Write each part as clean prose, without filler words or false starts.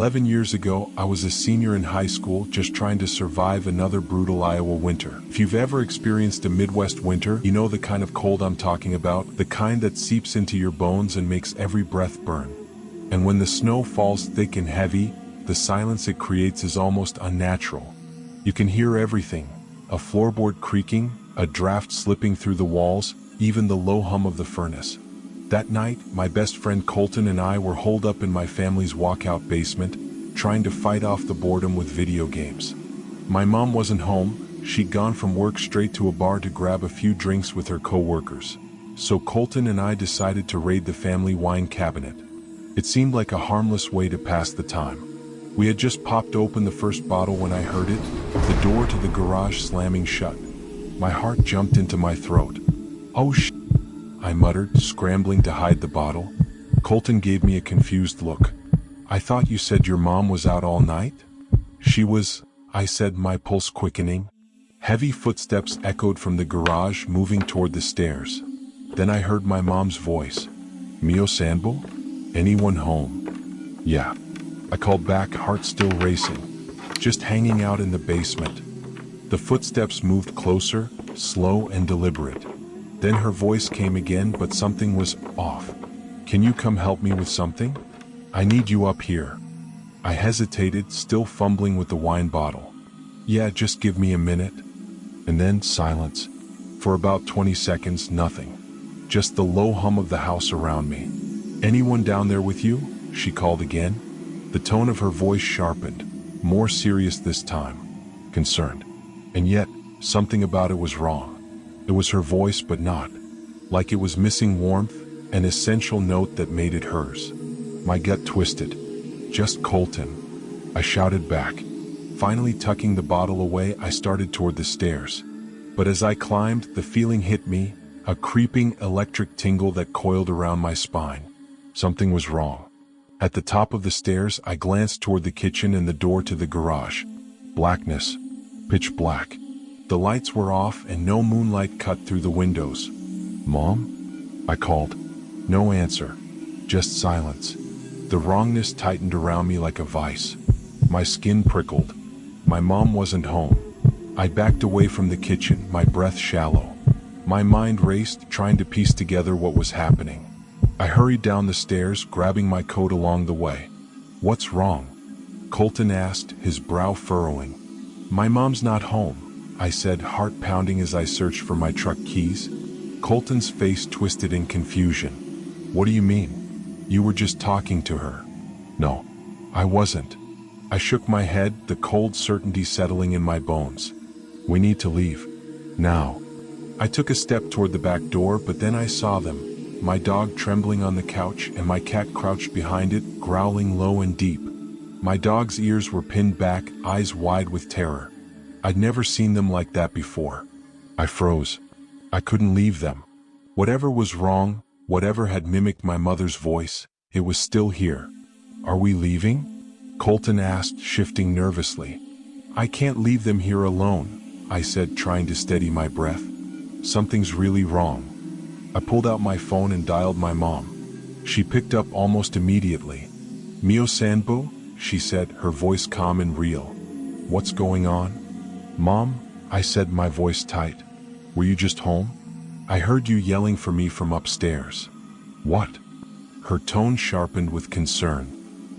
11 years ago, I was a senior in high school just trying to survive another brutal Iowa winter. If you've ever experienced a Midwest winter, you know the kind of cold I'm talking about, the kind that seeps into your bones and makes every breath burn. And when the snow falls thick and heavy, the silence it creates is almost unnatural. You can hear everything, a floorboard creaking, a draft slipping through the walls, even the low hum of the furnace. That night, my best friend Colton and I were holed up in my family's walkout basement, trying to fight off the boredom with video games. My mom wasn't home. She'd gone from work straight to a bar to grab a few drinks with her co-workers. So Colton and I decided to raid the family wine cabinet. It seemed like a harmless way to pass the time. We had just popped open the first bottle when I heard it, the door to the garage slamming shut. My heart jumped into my throat. "Oh shit," I muttered, scrambling to hide the bottle. Colton gave me a confused look. "I thought you said your mom was out all night?" "She was," I said, my pulse quickening. Heavy footsteps echoed from the garage, moving toward the stairs. Then I heard my mom's voice. "Mio Sanbo? Anyone home?" "Yeah," I called back, heart still racing. "Just hanging out in the basement." The footsteps moved closer, slow and deliberate. Then her voice came again, but something was off. "Can you come help me with something? I need you up here." I hesitated, still fumbling with the wine bottle. "Yeah, just give me a minute." And then silence. For about 20 seconds, nothing. Just the low hum of the house around me. "Anyone down there with you?" she called again. The tone of her voice sharpened, more serious this time, concerned. And yet, something about it was wrong. It was her voice, but not. Like it was missing warmth, an essential note that made it hers. My gut twisted. "Just Colton," I shouted back. Finally tucking the bottle away, I started toward the stairs. But as I climbed, the feeling hit me, a creeping electric tingle that coiled around my spine. Something was wrong. At the top of the stairs, I glanced toward the kitchen and the door to the garage. Blackness. Pitch black. The lights were off and no moonlight cut through the windows. "Mom?" I called. No answer. Just silence. The wrongness tightened around me like a vice. My skin prickled. My mom wasn't home. I backed away from the kitchen, my breath shallow. My mind raced, trying to piece together what was happening. I hurried down the stairs, grabbing my coat along the way. "What's wrong?" Colton asked, his brow furrowing. "My mom's not home," I said, heart pounding as I searched for my truck keys. Colton's face twisted in confusion. "What do you mean? You were just talking to her." "No, I wasn't." I shook my head, the cold certainty settling in my bones. "We need to leave. Now." I took a step toward the back door, but then I saw them. My dog trembling on the couch and my cat crouched behind it, growling low and deep. My dog's ears were pinned back, eyes wide with terror. I'd never seen them like that before. I froze. I couldn't leave them. Whatever was wrong, whatever had mimicked my mother's voice, it was still here. "Are we leaving?" Colton asked, shifting nervously. "I can't leave them here alone," I said, trying to steady my breath. "Something's really wrong." I pulled out my phone and dialed my mom. She picked up almost immediately. "Mio Sanbo?" she said, her voice calm and real. "What's going on?" "Mom," I said, my voice tight. "Were you just home? I heard you yelling for me from upstairs." "What?" Her tone sharpened with concern.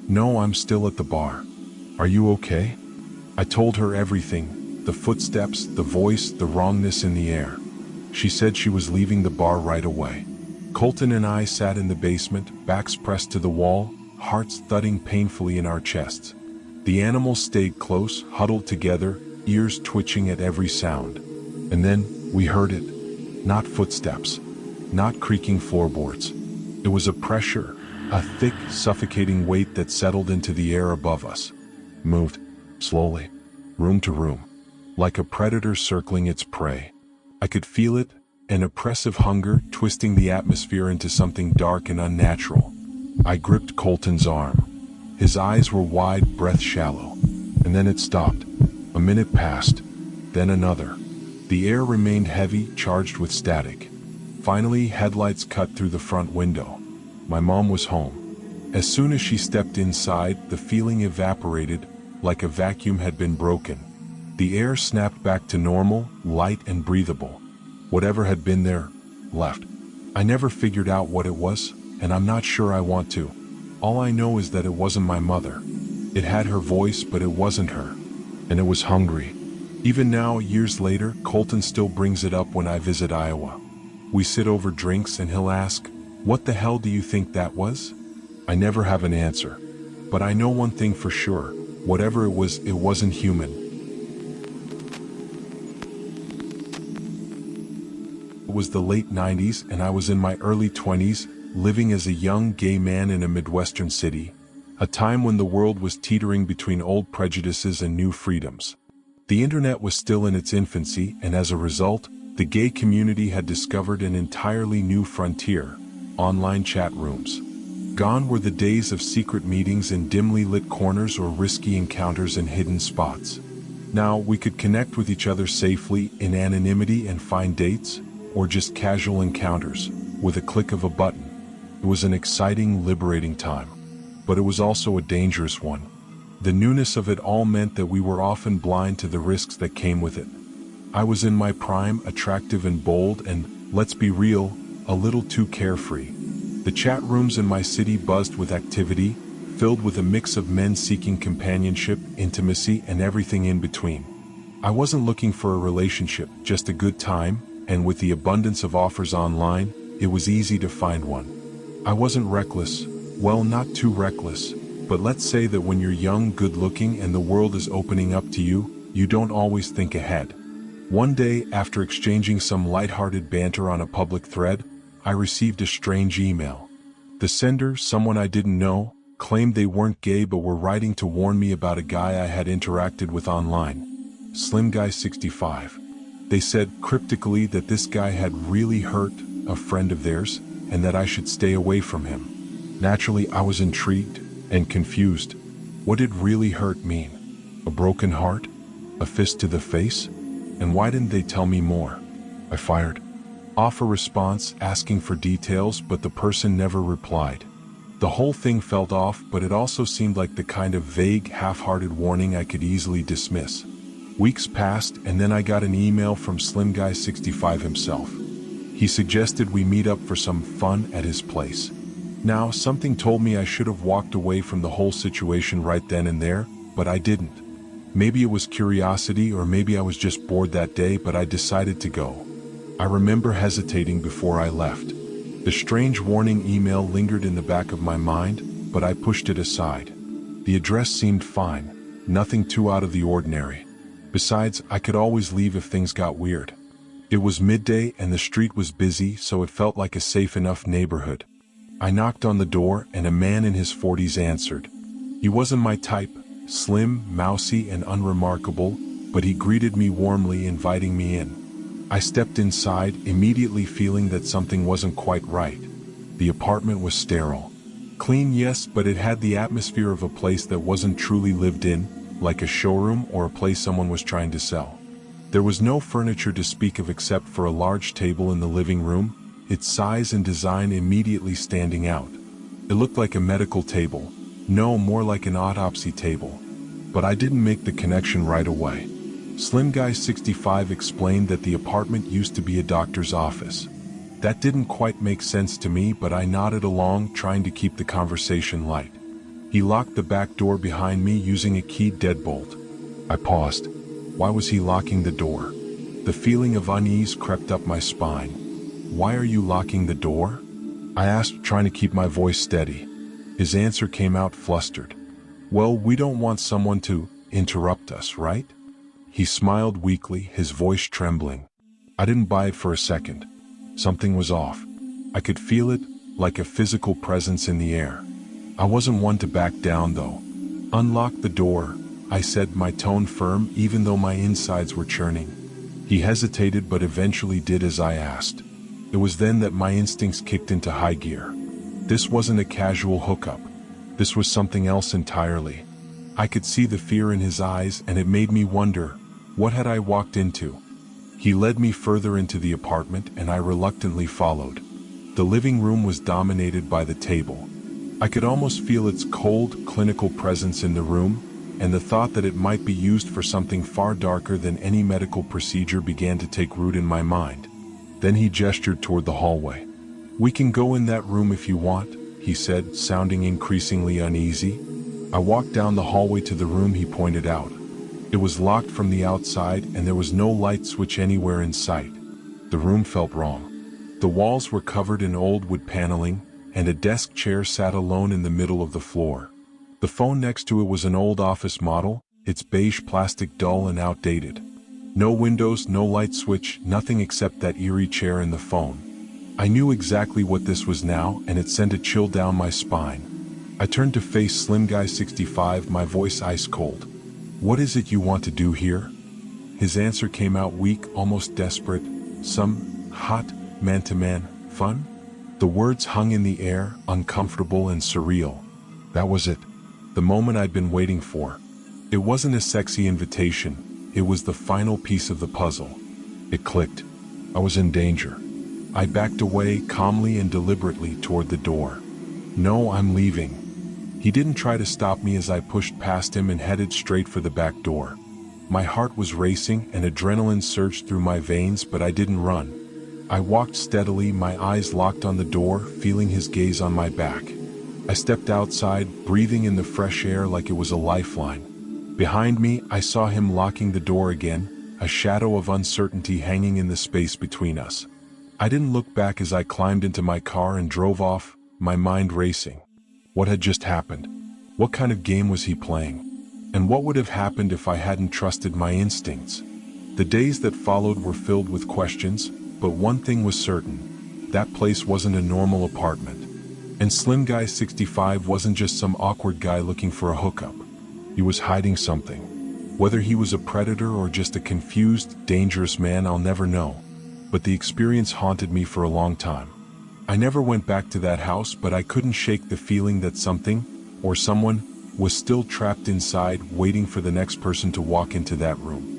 "No, I'm still at the bar." "Are you okay?" I told her everything, the footsteps, the voice, the wrongness in the air. She said she was leaving the bar right away. Colton and I sat in the basement, backs pressed to the wall, hearts thudding painfully in our chests. The animals stayed close, huddled together, ears twitching at every sound. And then, we heard it. Not footsteps. Not creaking floorboards. It was a pressure, a thick, suffocating weight that settled into the air above us. Moved, slowly, room to room, like a predator circling its prey. I could feel it, an oppressive hunger twisting the atmosphere into something dark and unnatural. I gripped Colton's arm. His eyes were wide, breath shallow. And then it stopped. A minute passed, then another. The air remained heavy, charged with static. Finally, headlights cut through the front window. My mom was home. As soon as she stepped inside, the feeling evaporated, like a vacuum had been broken. The air snapped back to normal, light and breathable. Whatever had been there, left. I never figured out what it was, and I'm not sure I want to. All I know is that it wasn't my mother. It had her voice, but it wasn't her. And it was hungry. Even now, years later, Colton still brings it up when I visit Iowa. We sit over drinks and he'll ask, "What the hell do you think that was?" I never have an answer. But I know one thing for sure. Whatever it wasn't human. It was the late 90s and I was in my early 20s, living as a young gay man in a Midwestern city. A time when the world was teetering between old prejudices and new freedoms. The internet was still in its infancy, and as a result, the gay community had discovered an entirely new frontier: online chat rooms. Gone were the days of secret meetings in dimly lit corners or risky encounters in hidden spots. Now we could connect with each other safely in anonymity and find dates, or just casual encounters, with a click of a button. It was an exciting, liberating time. But it was also a dangerous one. The newness of it all meant that we were often blind to the risks that came with it. I was in my prime, attractive and bold, and, let's be real, a little too carefree. The chat rooms in my city buzzed with activity, filled with a mix of men seeking companionship, intimacy, and everything in between. I wasn't looking for a relationship, just a good time, and with the abundance of offers online, it was easy to find one. I wasn't reckless. Well, not too reckless, but let's say that when you're young, good-looking, and the world is opening up to you, you don't always think ahead. One day, after exchanging some lighthearted banter on a public thread, I received a strange email. The sender, someone I didn't know, claimed they weren't gay but were writing to warn me about a guy I had interacted with online. Slim Guy 65. They said cryptically that this guy had really hurt a friend of theirs, and that I should stay away from him. Naturally, I was intrigued and confused. What did really hurt mean? A broken heart? A fist to the face? And why didn't they tell me more? I fired off a response asking for details, but the person never replied. The whole thing felt off, but it also seemed like the kind of vague, half-hearted warning I could easily dismiss. Weeks passed, and then I got an email from Slim Guy 65 himself. He suggested we meet up for some fun at his place. Now, something told me I should have walked away from the whole situation right then and there, but I didn't. Maybe it was curiosity, or maybe I was just bored that day, but I decided to go. I remember hesitating before I left. The strange warning email lingered in the back of my mind, but I pushed it aside. The address seemed fine, nothing too out of the ordinary. Besides, I could always leave if things got weird. It was midday and the street was busy, so it felt like a safe enough neighborhood. I knocked on the door and a man in his 40s answered. He wasn't my type, slim, mousy, and unremarkable, but he greeted me warmly, inviting me in. I stepped inside, immediately feeling that something wasn't quite right. The apartment was sterile. Clean, yes, but it had the atmosphere of a place that wasn't truly lived in, like a showroom or a place someone was trying to sell. There was no furniture to speak of except for a large table in the living room, its size and design immediately standing out. It looked like a medical table. No, more like an autopsy table. But I didn't make the connection right away. Slim Guy 65 explained that the apartment used to be a doctor's office. That didn't quite make sense to me, but I nodded along, trying to keep the conversation light. He locked the back door behind me using a keyed deadbolt. I paused. Why was he locking the door? The feeling of unease crept up my spine. Why are you locking the door? I asked, trying to keep my voice steady. His answer came out flustered. Well, we don't want someone to interrupt us, right? He smiled weakly, his voice trembling. I didn't buy it for a second. Something was off. I could feel it, like a physical presence in the air. I wasn't one to back down, though. Unlock the door, I said, my tone firm, even though my insides were churning. He hesitated, but eventually did as I asked. It was then that my instincts kicked into high gear. This wasn't a casual hookup. This was something else entirely. I could see the fear in his eyes, and it made me wonder, what had I walked into? He led me further into the apartment, and I reluctantly followed. The living room was dominated by the table. I could almost feel its cold, clinical presence in the room, and the thought that it might be used for something far darker than any medical procedure began to take root in my mind. Then he gestured toward the hallway. "We can go in that room if you want," he said, sounding increasingly uneasy. I walked down the hallway to the room he pointed out. It was locked from the outside, and there was no light switch anywhere in sight. The room felt wrong. The walls were covered in old wood paneling, and a desk chair sat alone in the middle of the floor. The phone next to it was an old office model, its beige plastic dull and outdated. No windows, no light switch, nothing except that eerie chair and the phone. I knew exactly what this was now, and it sent a chill down my spine. I turned to face Slim Guy 65, my voice ice cold. "What is it you want to do here?" His answer came out weak, almost desperate. "Some hot, man-to-man fun?" The words hung in the air, uncomfortable and surreal. That was it. The moment I'd been waiting for. It wasn't a sexy invitation. It was the final piece of the puzzle. It clicked. I was in danger. I backed away calmly and deliberately toward the door. "No, I'm leaving." He didn't try to stop me as I pushed past him and headed straight for the back door. My heart was racing and adrenaline surged through my veins, but I didn't run. I walked steadily, my eyes locked on the door, feeling his gaze on my back. I stepped outside, breathing in the fresh air like it was a lifeline. Behind me, I saw him locking the door again, a shadow of uncertainty hanging in the space between us. I didn't look back as I climbed into my car and drove off, my mind racing. What had just happened? What kind of game was he playing? And what would have happened if I hadn't trusted my instincts? The days that followed were filled with questions, but one thing was certain. That place wasn't a normal apartment. And Slim Guy 65 wasn't just some awkward guy looking for a hookup. He was hiding something. Whether he was a predator or just a confused, dangerous man, I'll never know. But the experience haunted me for a long time. I never went back to that house, but I couldn't shake the feeling that something, or someone, was still trapped inside, waiting for the next person to walk into that room.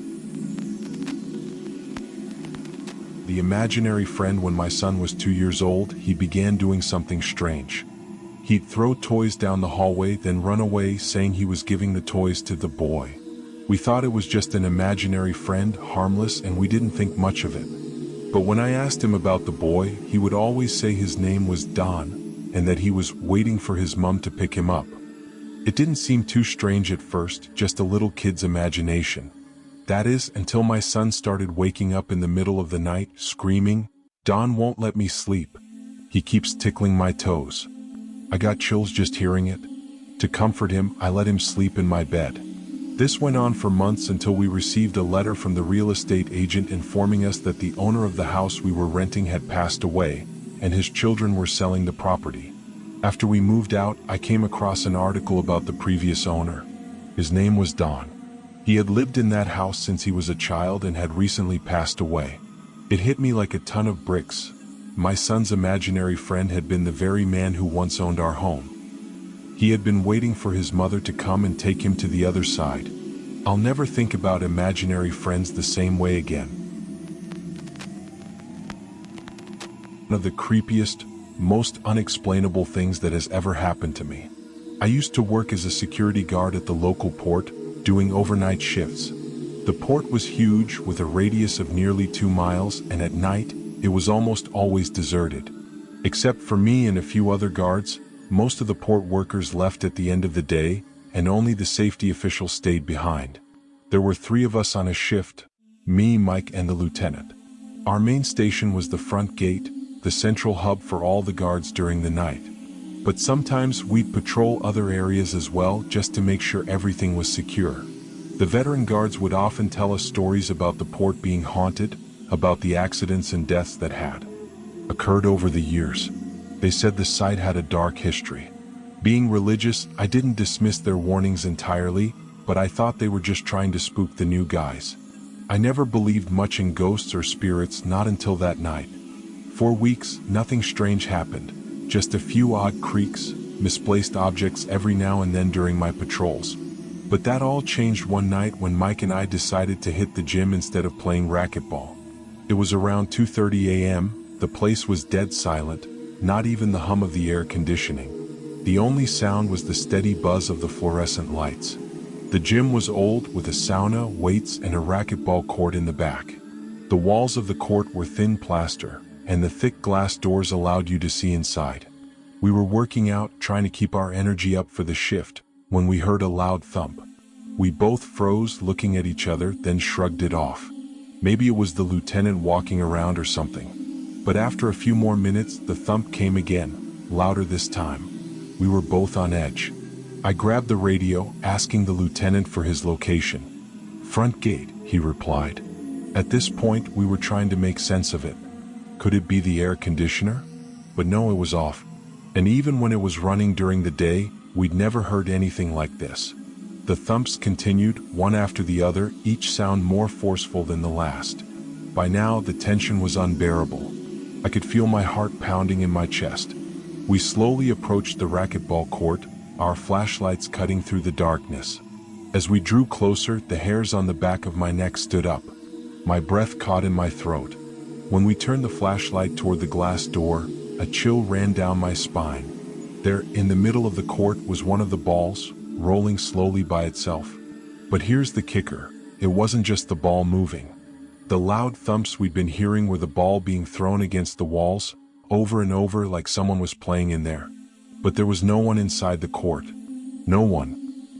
The imaginary friend. When my son was 2 years old, he began doing something strange. He'd throw toys down the hallway, then run away, saying he was giving the toys to the boy. We thought it was just an imaginary friend, harmless, and we didn't think much of it. But when I asked him about the boy, he would always say his name was Don, and that he was waiting for his mom to pick him up. It didn't seem too strange at first, just a little kid's imagination. That is, until my son started waking up in the middle of the night, screaming, "Don won't let me sleep. He keeps tickling my toes." I got chills just hearing it. To comfort him, I let him sleep in my bed. This went on for months until we received a letter from the real estate agent informing us that the owner of the house we were renting had passed away, and his children were selling the property. After we moved out, I came across an article about the previous owner. His name was Don. He had lived in that house since he was a child and had recently passed away. It hit me like a ton of bricks. My son's imaginary friend had been the very man who once owned our home. He had been waiting for his mother to come and take him to the other side. I'll never think about imaginary friends the same way again. One of the creepiest, most unexplainable things that has ever happened to me. I used to work as a security guard at the local port, doing overnight shifts. The port was huge, with a radius of nearly 2 miles, and at night, it was almost always deserted. Except for me and a few other guards, most of the port workers left at the end of the day, and only the safety officials stayed behind. There were 3 of us on a shift, me, Mike, and the lieutenant. Our main station was the front gate, the central hub for all the guards during the night. But sometimes we'd patrol other areas as well, just to make sure everything was secure. The veteran guards would often tell us stories about the port being haunted, about the accidents and deaths that had occurred over the years. They said the site had a dark history. Being religious, I didn't dismiss their warnings entirely, but I thought they were just trying to spook the new guys. I never believed much in ghosts or spirits, not until that night. For weeks, nothing strange happened. Just a few odd creaks, misplaced objects every now and then during my patrols. But that all changed one night when Mike and I decided to hit the gym instead of playing racquetball. It was around 2:30 a.m., the place was dead silent, not even the hum of the air conditioning. The only sound was the steady buzz of the fluorescent lights. The gym was old, with a sauna, weights, and a racquetball court in the back. The walls of the court were thin plaster, and the thick glass doors allowed you to see inside. We were working out, trying to keep our energy up for the shift, when we heard a loud thump. We both froze, looking at each other, then shrugged it off. Maybe it was the lieutenant walking around or something. But after a few more minutes, the thump came again, louder this time. We were both on edge. I grabbed the radio, asking the lieutenant for his location. "Front gate," he replied. At this point, we were trying to make sense of it. Could it be the air conditioner? But no, it was off. And even when it was running during the day, we'd never heard anything like this. The thumps continued, one after the other, each sound more forceful than the last. By now, the tension was unbearable. I could feel my heart pounding in my chest. We slowly approached the racquetball court, our flashlights cutting through the darkness. As we drew closer, the hairs on the back of my neck stood up. My breath caught in my throat. When we turned the flashlight toward the glass door, a chill ran down my spine. There, in the middle of the court, was one of the balls, rolling slowly by itself. But here's the kicker. It wasn't just the ball moving. The loud thumps we'd been hearing were the ball being thrown against the walls, over and over, like someone was playing in there. But there was no one inside the court. No one.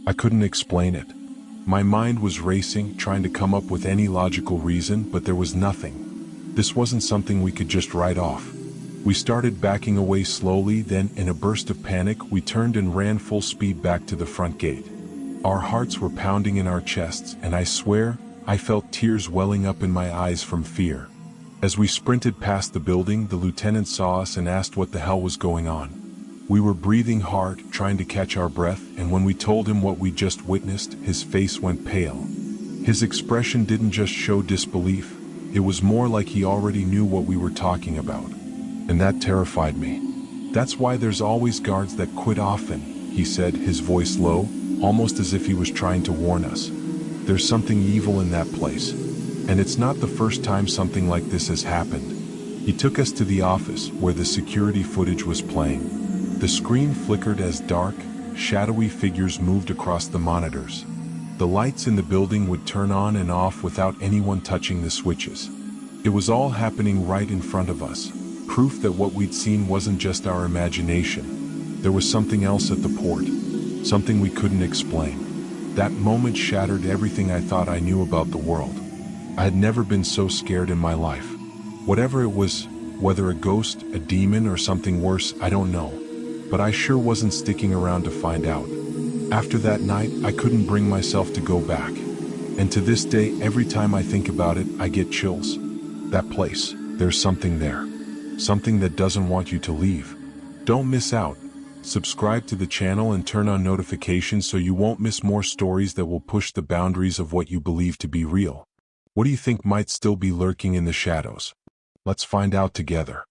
I couldn't explain it. My mind was racing, trying to come up with any logical reason, but there was nothing. This wasn't something we could just write off. We started backing away slowly, then, in a burst of panic, we turned and ran full speed back to the front gate. Our hearts were pounding in our chests, and I swear, I felt tears welling up in my eyes from fear. As we sprinted past the building, the lieutenant saw us and asked what the hell was going on. We were breathing hard, trying to catch our breath, and when we told him what we just witnessed, his face went pale. His expression didn't just show disbelief, it was more like he already knew what we were talking about. And that terrified me. "That's why there's always guards that quit often," he said, his voice low, almost as if he was trying to warn us. "There's something evil in that place. And it's not the first time something like this has happened." He took us to the office, where the security footage was playing. The screen flickered as dark, shadowy figures moved across the monitors. The lights in the building would turn on and off without anyone touching the switches. It was all happening right in front of us, proof that what we'd seen wasn't just our imagination. There was something else at the port, something we couldn't explain. That moment shattered everything I thought I knew about the world. I had never been so scared in my life. Whatever it was, whether a ghost, a demon, or something worse, I don't know. But I sure wasn't sticking around to find out. After that night, I couldn't bring myself to go back. And to this day, every time I think about it, I get chills. That place, there's something there. Something that doesn't want you to leave. Don't miss out. Subscribe to the channel and turn on notifications so you won't miss more stories that will push the boundaries of what you believe to be real. What do you think might still be lurking in the shadows? Let's find out together.